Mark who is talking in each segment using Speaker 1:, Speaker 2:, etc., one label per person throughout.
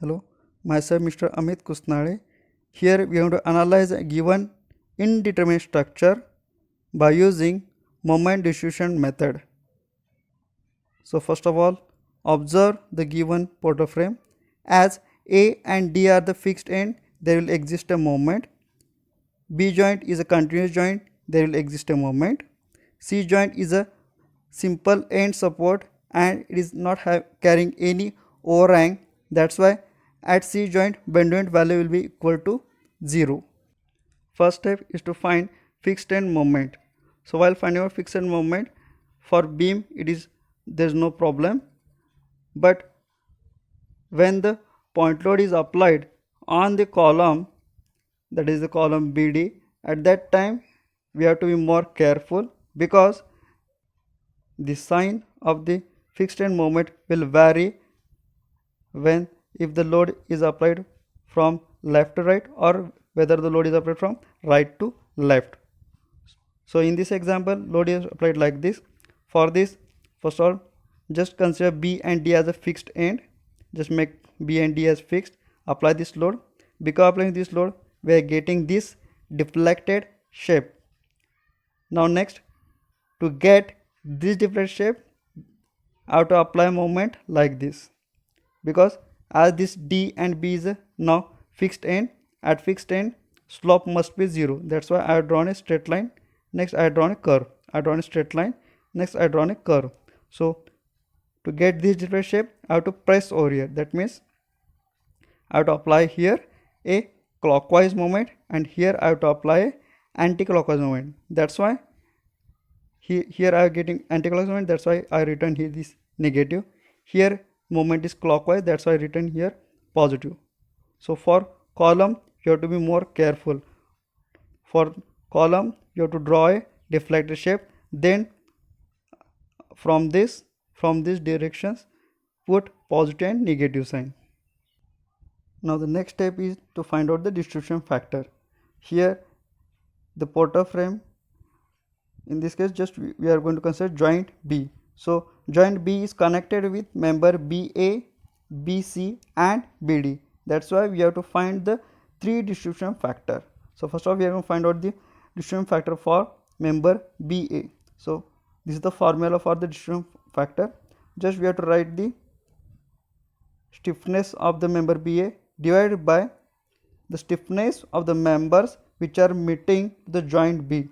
Speaker 1: Hello, myself Mr. Amit Kusnale. Here we are going to analyze a given indeterminate structure by using moment distribution method. So first of all, observe the given Porter frame. As A and D are the fixed end, there will exist a moment. B joint is a continuous joint, there will exist a moment. C joint is a simple end support and it is not carrying any overhang. That's why at C joint bend joint value will be equal to 0. First step is to find fixed end moment. So while finding out fixed end moment, for beam there is no problem, but when the point load is applied on the column, that is the column BD, at that time we have to be more careful because the sign of the fixed end moment will vary when if the load is applied from left to right or whether the load is applied from right to left. So in this example, load is applied like this. For this, first of all, just consider B and D as a fixed end. Just make B and D as fixed. Apply this load. Because applying this load, we are getting this deflected shape. Now next, to get this deflected shape, I have to apply moment like this. Because as this D and B is now fixed end, at fixed end, slope must be 0. That's why I have drawn a straight line. Next I have drawn a curve. I have drawn a straight line. Next I have drawn a curve. So to get this deflected shape, I have to press over here. That means I have to apply here a clockwise moment and here I have to apply a anti-clockwise moment. That's why here I am getting anti-clockwise moment. That's why I written here this negative. Here moment is clockwise. That's why I written here positive. So for column you have to be more careful. For column you have to draw a deflected shape. Then from these directions put positive and negative sign. Now the next step is to find out the distribution factor. Here the Porter frame, in this case just we are going to consider joint B. So joint B is connected with member BA, BC and BD. That's why we have to find the 3 distribution factor. So first of all we are going to find out the distribution factor for member BA. So this is the formula for the distribution factor. Just we have to write the stiffness of the member BA divided by the stiffness of the members which are meeting the joint B.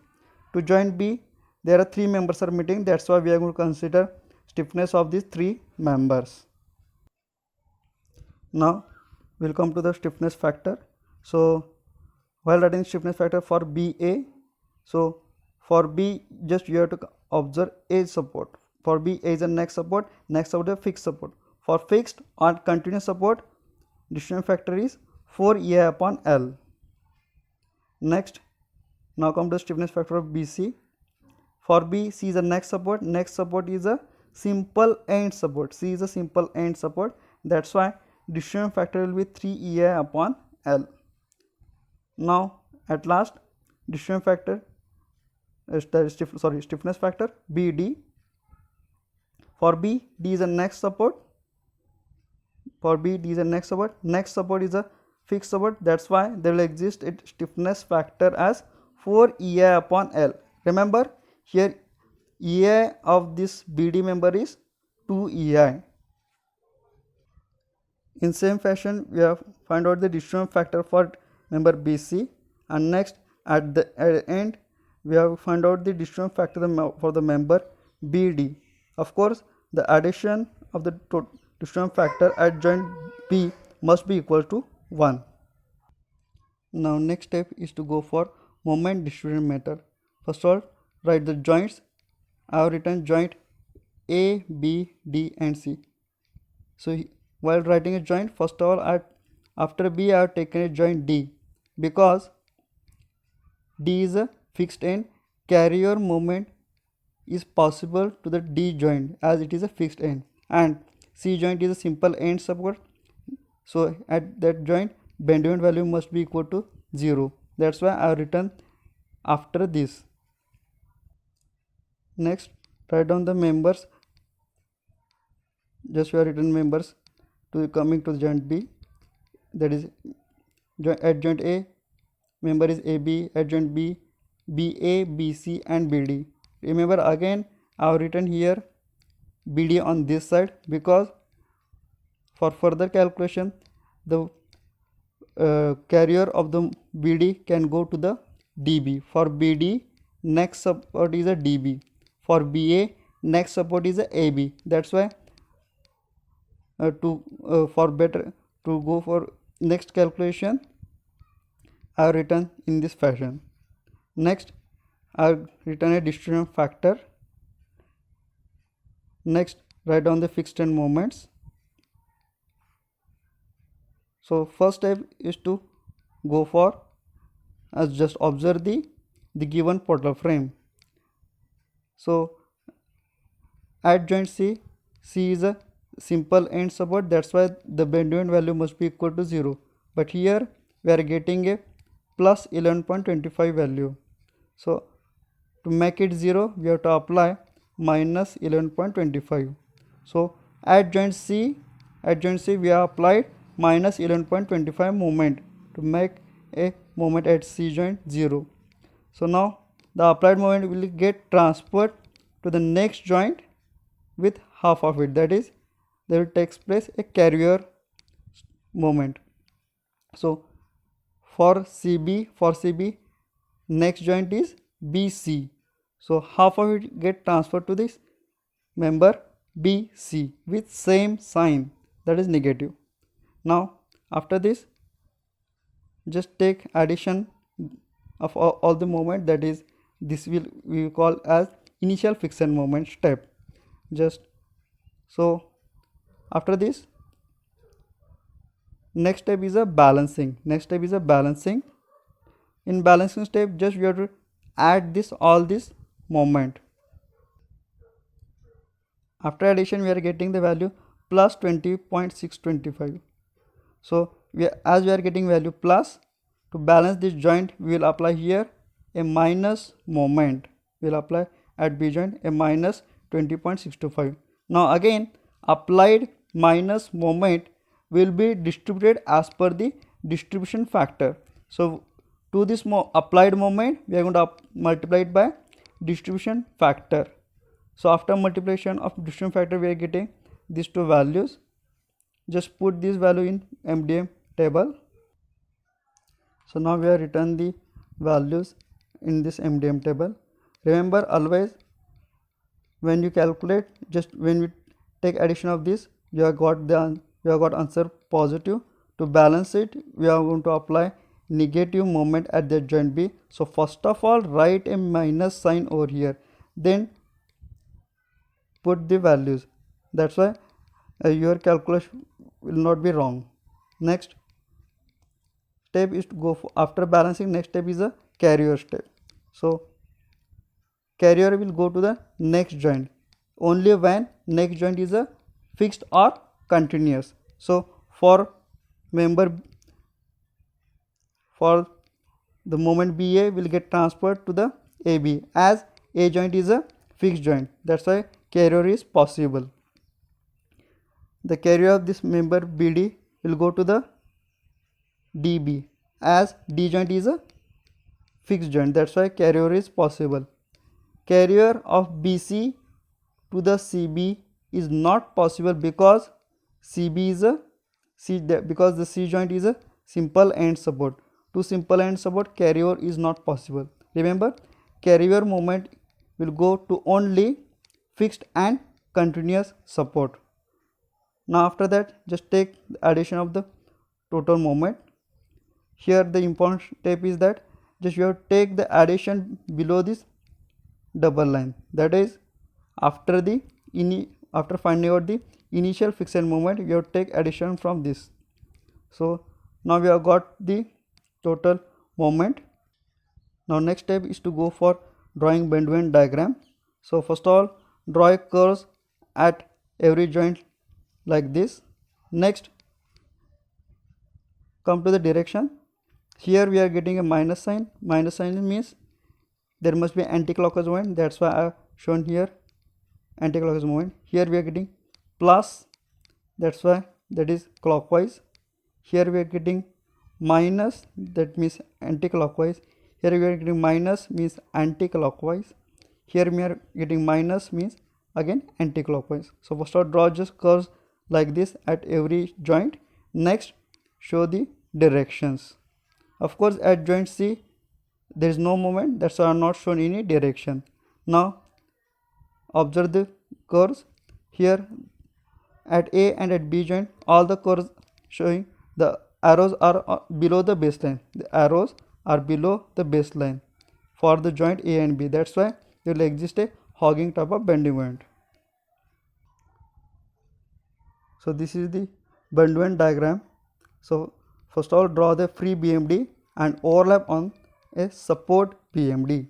Speaker 1: To joint B there are 3 members are meeting. That's why we are going to consider stiffness of these 3 members. Now we will come to the stiffness factor. So while writing stiffness factor for BA, so for B just you have to observe edge support. For B is the next support is fixed support. For fixed or continuous support, distribution factor is 4EI upon L. Next, now come to stiffness factor of BC. For B, C is the next support is a simple end support. C is a simple end support. That's why distribution factor will be 3EI upon L. Now at last, distribution factor stiffness factor BD. For B, D is the next support. For B, D is the next support. Next support is a fixed support. That's why there will exist a stiffness factor as 4EI upon L. Remember here EI of this BD member is 2EI. In same fashion we have find out the distribution factor for member BC, and next at the end we have find out the distribution factor for the member BD. Of course the addition of the distribution factor at joint B must be equal to 1. Now next step is to go for moment distribution method. First of all write the joints. I have written joint A, B, D and C. So while writing a joint, first of all after B I have taken a joint D because D is a fixed end. Carrier moment is possible to the D joint as it is a fixed end, and C joint is a simple end support. So at that joint bend joint value must be equal to 0. That's why I have written after this. Next write down the members. Just we have written members to coming to joint B. that is at joint A member is AB, at joint B, BA, BC and BD. Remember again I have written here BD on this side because for further calculation the carrier of the BD can go to the DB. For BD next support is a DB. For BA next support is a AB. That's why for better to go for next calculation I have written in this fashion. Next I have written a distribution factor. Next write down the fixed end moments. So first step is to go for as just observe the given portal frame. So at joint C, C is a simple end support, that's why the bend joint value must be equal to 0. But here we are getting a plus 11.25 value. So to make it 0 we have to apply minus 11.25. So at joint C we have applied minus 11.25 moment to make a moment at C joint 0. So now the applied moment will get transferred to the next joint with half of it, that is there will takes place a carrier moment. So for CB next joint is BC, so half of it get transferred to this member BC with same sign, that is negative. Now after this just take addition of all the moment, that is this we will call as initial fixed moment step. Just so after this next step is a balancing. In balancing step just we have to add all this moment. After addition we are getting the value plus 20.625. so as we are getting value plus, to balance this joint we will apply here a minus moment. We will apply at B joint a minus 20.625. Now again applied minus moment will be distributed as per the distribution factor. So to this applied moment we are going to multiply it by distribution factor. So after multiplication of distribution factor we are getting these two values. Just put this value in MDM table. So now we have written the values in this MDM table. Remember always when you calculate, just when we take addition of this you have got answer positive. To balance it we are going to apply negative moment at the joint B. So first of all write a minus sign over here, then put the values. That's why your calculation will not be wrong. Next step is to go for, after balancing next step is a carrier step. So carrier will go to the next joint only when next joint is a fixed or continuous. So for the moment BA will get transferred to the AB as A joint is a fixed joint, that's why carrier is possible. The carrier of this member BD will go to the DB as D joint is a fixed joint, that's why carrier is possible. Carrier of BC to the CB is not possible because because the C joint is a simple end support. To simple end support carrier is not possible. Remember carrier moment will go to only fixed and continuous support. Now after that just take the addition of the total moment. Here the important step is that just you have to take the addition below this double line, that is after finding out the initial fixed moment you have to take addition from this. So now we have got the total moment. Now next step is to go for drawing bend diagram. So first of all draw a curve at every joint like this. Next come to the direction. Here we are getting a minus sign. Minus sign means there must be anti-clockwise movement, that's why I have shown here anti-clockwise movement. Here we are getting plus, that's why that is clockwise. Here we are getting minus, that means anti-clockwise. Here we are getting minus means anti-clockwise. Here we are getting minus means again anti-clockwise. So first of all, draw just curves like this at every joint. Next, show the directions. Of course, at joint C there is no moment, that's why I am not shown any direction. Now observe the curves. Here at A and at B joint, all the curves showing the arrows are below the baseline. The arrows are below the baseline for the joint A and B. That's why there will exist a hogging type of bending moment. So this is the bend moment diagram. So first of all, draw the free BMD and overlap on a support BMD.